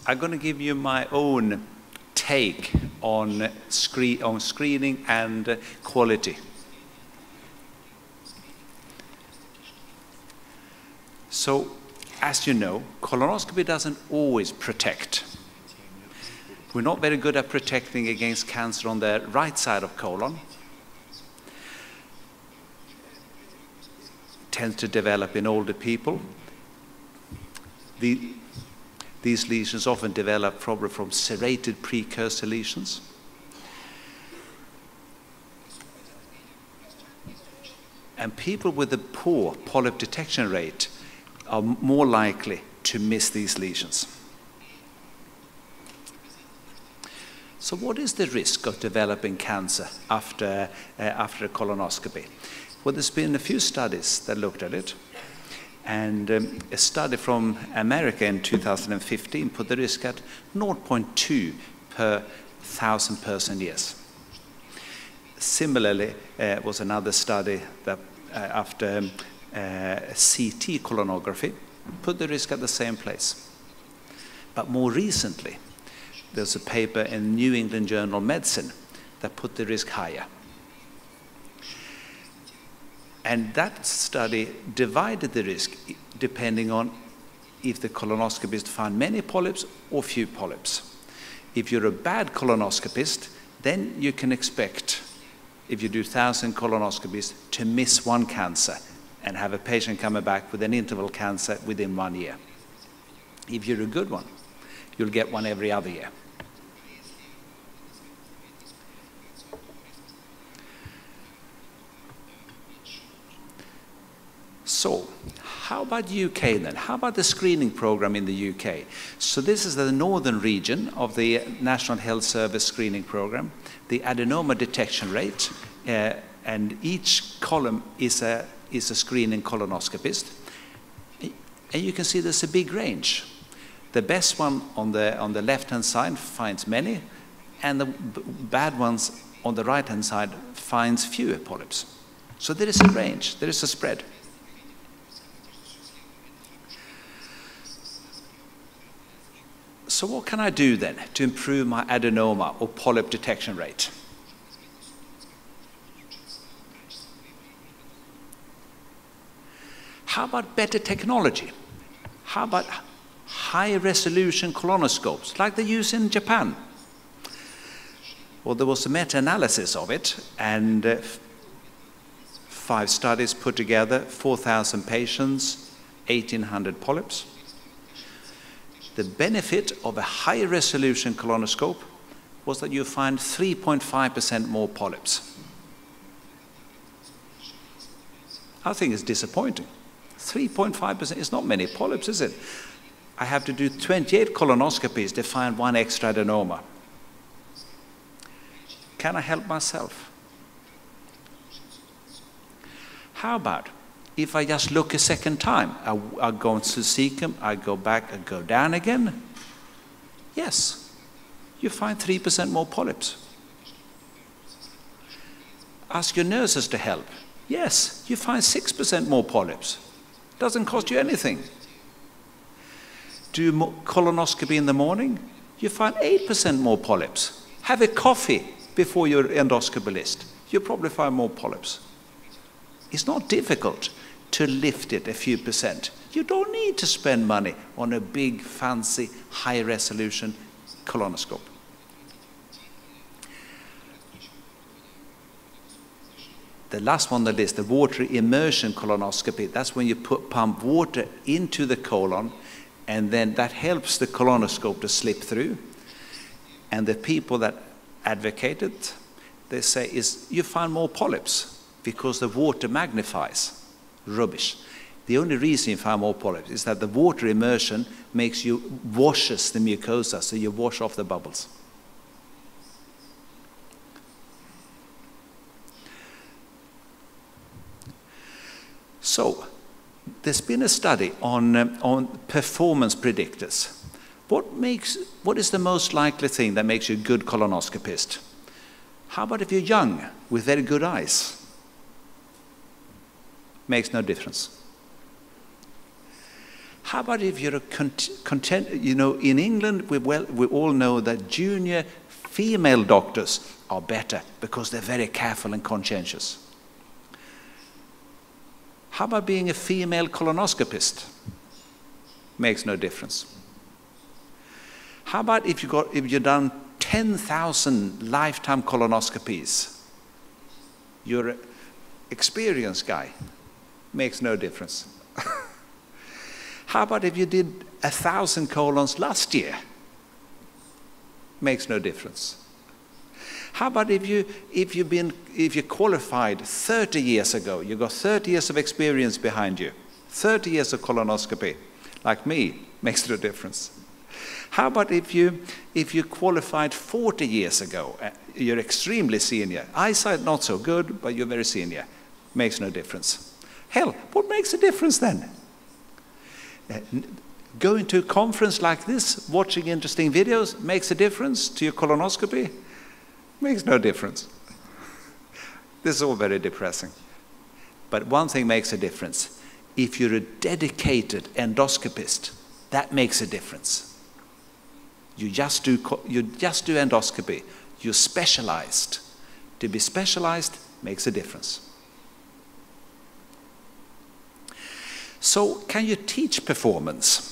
I'm going to give you my own take on screening and quality. So, as you know, colonoscopy doesn't always protect. We're not very good at protecting against cancer on the right side of colon. It tends to develop in older people. These lesions often develop probably from serrated precursor lesions. And people with a poor polyp detection rate are more likely to miss these lesions. So what is the risk of developing cancer after a colonoscopy? Well, there's been a few studies that looked at it. And a study from America in 2015 put the risk at 0.2 per 1,000 person years. Similarly, was another study that after CT colonography put the risk at the same place. But more recently, there's a paper in New England Journal of Medicine that put the risk higher. And that study divided the risk depending on if the colonoscopist found many polyps or few polyps. If you're a bad colonoscopist, then you can expect, if you do 1,000 colonoscopies, to miss one cancer and have a patient coming back with an interval cancer within 1 year. If you're a good one, you'll get one every other year. So, how about UK then? How about the screening program in the UK? So this is the northern region of the National Health Service screening program. The adenoma detection rate, and each column is a screening colonoscopist. And you can see there's a big range. The best one on the left-hand side finds many, and the bad ones on the right-hand side finds fewer polyps. So there is a range, there is a spread. So what can I do then to improve my adenoma or polyp detection rate? How about better technology? How about high-resolution colonoscopes, like they use in Japan? Well, there was a meta-analysis of it, and 5 studies put together, 4,000 patients, 1,800 polyps. The benefit of a high-resolution colonoscope was that you find 3.5% more polyps. I think it's disappointing. 3.5% is not many polyps, is it? I have to do 28 colonoscopies to find 1 extra adenoma. Can I help myself? How about if I just look a second time? I go to cecum, I go back, I go down again. Yes, you find 3% more polyps. Ask your nurses to help. Yes, you find 6% more polyps. Doesn't cost you anything. Do colonoscopy in the morning, you find 8% more polyps. Have a coffee before your endoscopy list. You'll probably find more polyps. It's not difficult to lift it a few percent. You don't need to spend money on a big, fancy, high-resolution colonoscope. The last one on the list, the water immersion colonoscopy, that's when you pump water into the colon, and then that helps the colonoscope to slip through. And the people that advocate it, they say, you find more polyps because the water magnifies. Rubbish. The only reason you find more polyps is that the water immersion washes the mucosa, so you wash off the bubbles. So, there's been a study on performance predictors. What is the most likely thing that makes you a good colonoscopist? How about if you're young with very good eyes? Makes no difference. How about if you're content, you know, in England, we all know that junior female doctors are better because they're very careful and conscientious. How about being a female colonoscopist? Makes no difference. How about if you've done 10,000 lifetime colonoscopies? You're an experienced guy. Makes no difference. How about if you did 1,000 colons last year? Makes no difference. How about if you qualified 30 years ago, you got 30 years of experience behind you, 30 years of colonoscopy, like me, makes no difference. How about if you qualified 40 years ago, you're extremely senior, eyesight not so good, but you're very senior, makes no difference. Hell, what makes a difference then? Going to a conference like this, watching interesting videos, makes a difference to your colonoscopy? Makes no difference. This is all very depressing. But one thing makes a difference. If you're a dedicated endoscopist, that makes a difference. You just do endoscopy. You're specialized. To be specialized makes a difference. So, can you teach performance?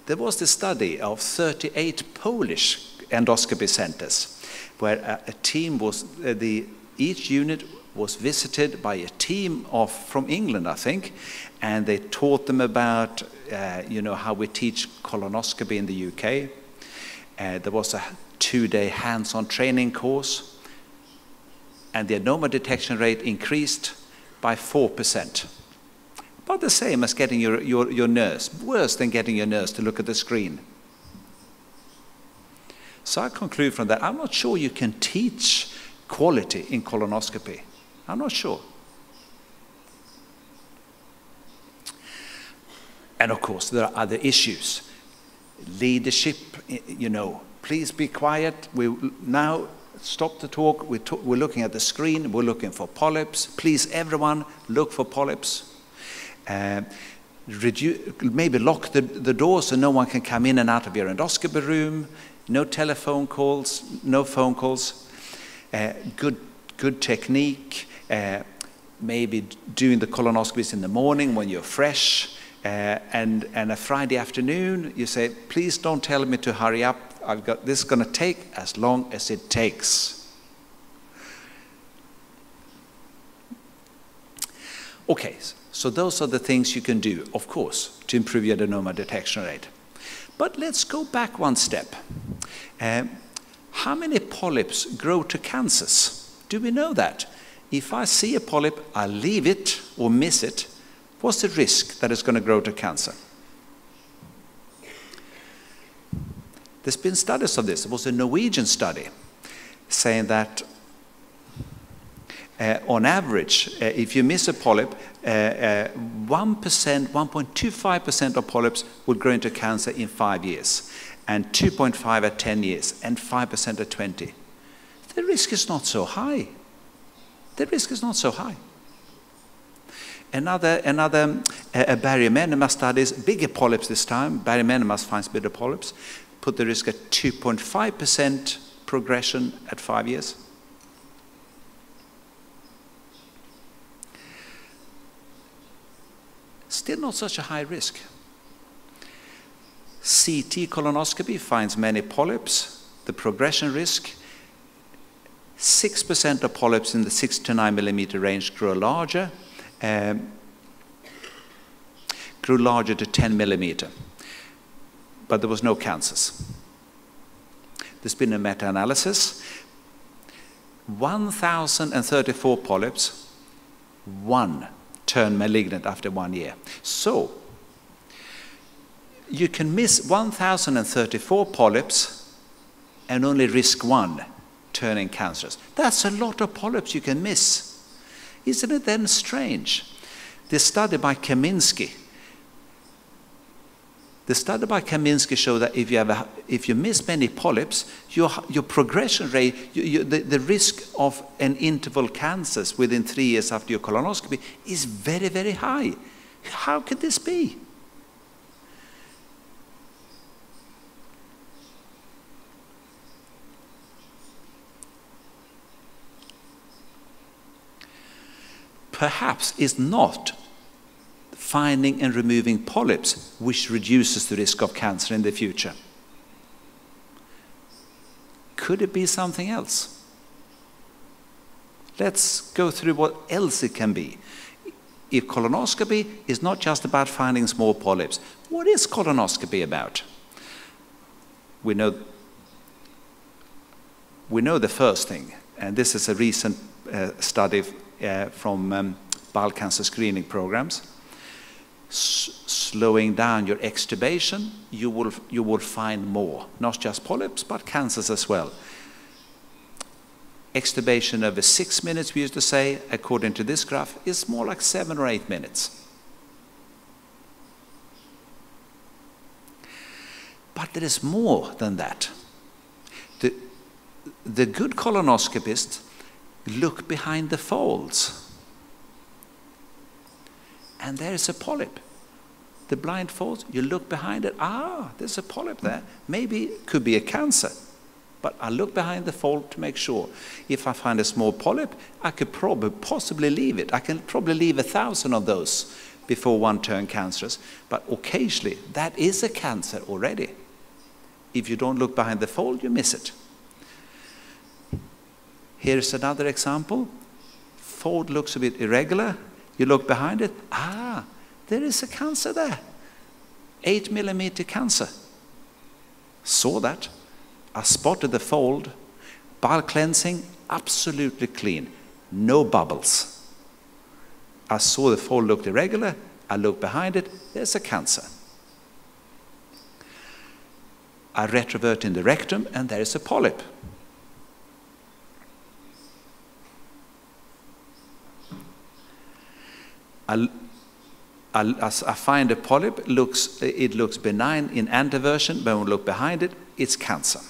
There was the study of 38 Polish endoscopy centers, where a team was, each unit was visited by a team from England, I think, and they taught them about, how we teach colonoscopy in the UK. There was a 2-day hands-on training course, and the adenoma detection rate increased by 4%. About the same as getting your nurse, worse than getting your nurse to look at the screen. So I conclude from that, I'm not sure you can teach quality in colonoscopy. I'm not sure. And of course, there are other issues. Leadership, please be quiet. We now stop the talk. We're looking at the screen. We're looking for polyps. Please, everyone, look for polyps. Maybe lock the door so no one can come in and out of your endoscopy room. No telephone calls, no phone calls. Good technique. Maybe doing the colonoscopies in the morning when you're fresh. And a Friday afternoon, you say, please don't tell me to hurry up. This is going to take as long as it takes. Okay, so those are the things you can do, of course, to improve your adenoma detection rate. But let's go back one step. How many polyps grow to cancers? Do we know that? If I see a polyp, I leave it or miss it. What's the risk that it's going to grow to cancer? There's been studies of this. There was a Norwegian study saying that on average, if you miss a polyp, 1.25% of polyps would grow into cancer in 5 years, and 2.5 at 10 years, and 5% at 20. The risk is not so high. The risk is not so high. Another Björn Rembacken studies, bigger polyps this time. Björn Rembacken finds bigger polyps, put the risk at 2.5% progression at 5 years. Still not such a high risk. CT colonoscopy finds many polyps. The progression risk, 6% of polyps in the 6 to 9 millimeter range grow larger to 10 millimeter. But there was no cancers. There's been a meta-analysis. 1,034 polyps, 1 turned malignant after 1 year. So, you can miss 1,034 polyps and only risk 1 turning cancerous. That's a lot of polyps you can miss. Isn't it then strange? The study by Kaminsky showed that if you miss many polyps, your progression rate, the risk of an interval cancers within 3 years after your colonoscopy is very, very high. How could this be? Perhaps it's not finding and removing polyps which reduces the risk of cancer in the future. Could it be something else? Let's go through what else it can be. If colonoscopy is not just about finding small polyps, what is colonoscopy about? We know the first thing, and this is a recent study from bowel cancer screening programs. Slowing down your extubation, you will find more, not just polyps, but cancers as well. Extubation over 6 minutes, we used to say, according to this graph, is more like 7 or 8 minutes. But there is more than that. The good colonoscopists look behind the folds. And there is a polyp. The blind folds, you look behind it, there's a polyp there. Maybe it could be a cancer. But I look behind the fold to make sure. If I find a small polyp, I could possibly leave it. I can probably leave 1,000 of those before one turns cancerous. But occasionally, that is a cancer already. If you don't look behind the fold, you miss it. Here's another example. Fold looks a bit irregular. You look behind it. There is a cancer there. 8 millimeter cancer. Saw that. I spotted the fold. Bowel cleansing, absolutely clean. No bubbles. I saw the fold looked irregular. I looked behind it. There's a cancer. I retrovert in the rectum, and there is a polyp. I find a polyp, it looks benign in anteversion, but when we look behind it, it's cancer.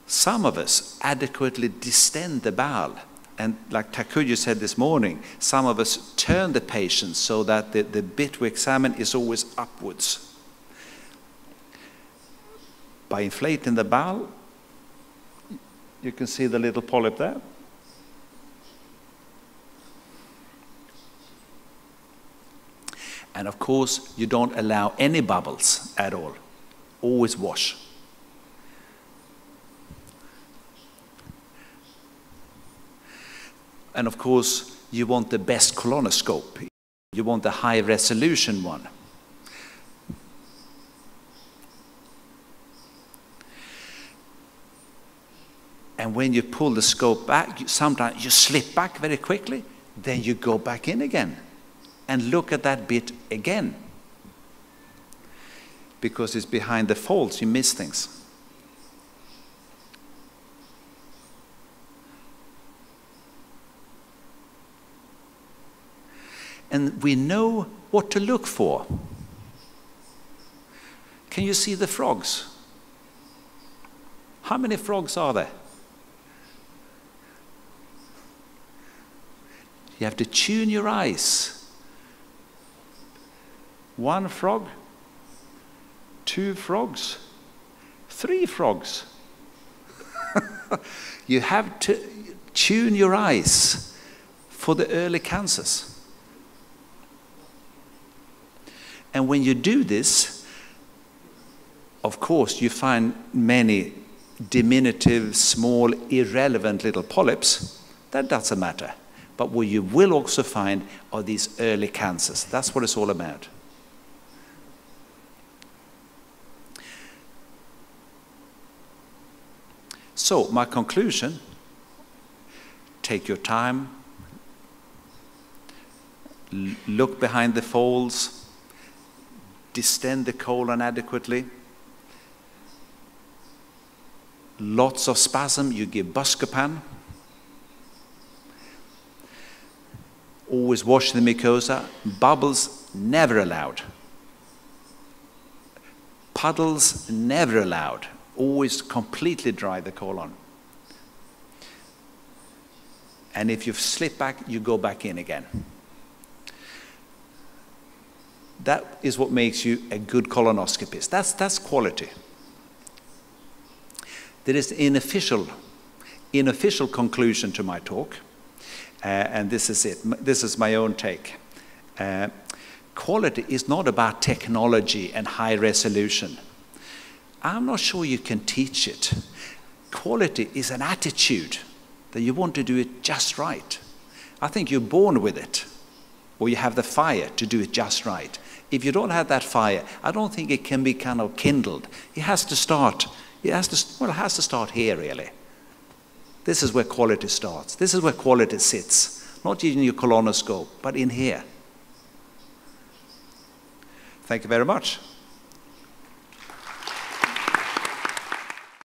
Some of us adequately distend the bowel, and like Takuya said this morning, some of us turn the patient so that the bit we examine is always upwards. By inflating the bowel, you can see the little polyp there. And of course, you don't allow any bubbles at all. Always wash. And of course, you want the best colonoscope. You want the high resolution one. And when you pull the scope back, sometimes you slip back very quickly, then you go back in again and look at that bit again. Because it's behind the folds, you miss things. And we know what to look for. Can you see the frogs? How many frogs are there? You have to tune your eyes. 1 frog, 2 frogs, 3 frogs. You have to tune your eyes for the early cancers. And when you do this, of course, you find many diminutive, small, irrelevant little polyps. That doesn't matter. But what you will also find are these early cancers. That's what it's all about. So, my conclusion, take your time, look behind the folds, distend the colon adequately. Lots of spasm, you give Buscopan. Always wash the mucosa. Bubbles, never allowed. Puddles, never allowed. Always completely dry the colon. And if you slip back, you go back in again. That is what makes you a good colonoscopist. That's quality. There is an unofficial conclusion to my talk, and this is it. This is my own take. Quality is not about technology and high resolution. I'm not sure you can teach it. Quality is an attitude that you want to do it just right. I think you're born with it, or you have the fire to do it just right. If you don't have that fire, I don't think it can be kind of kindled. It has to start here, really. This is where quality starts. This is where quality sits. Not in your colonoscope, but in here. Thank you very much.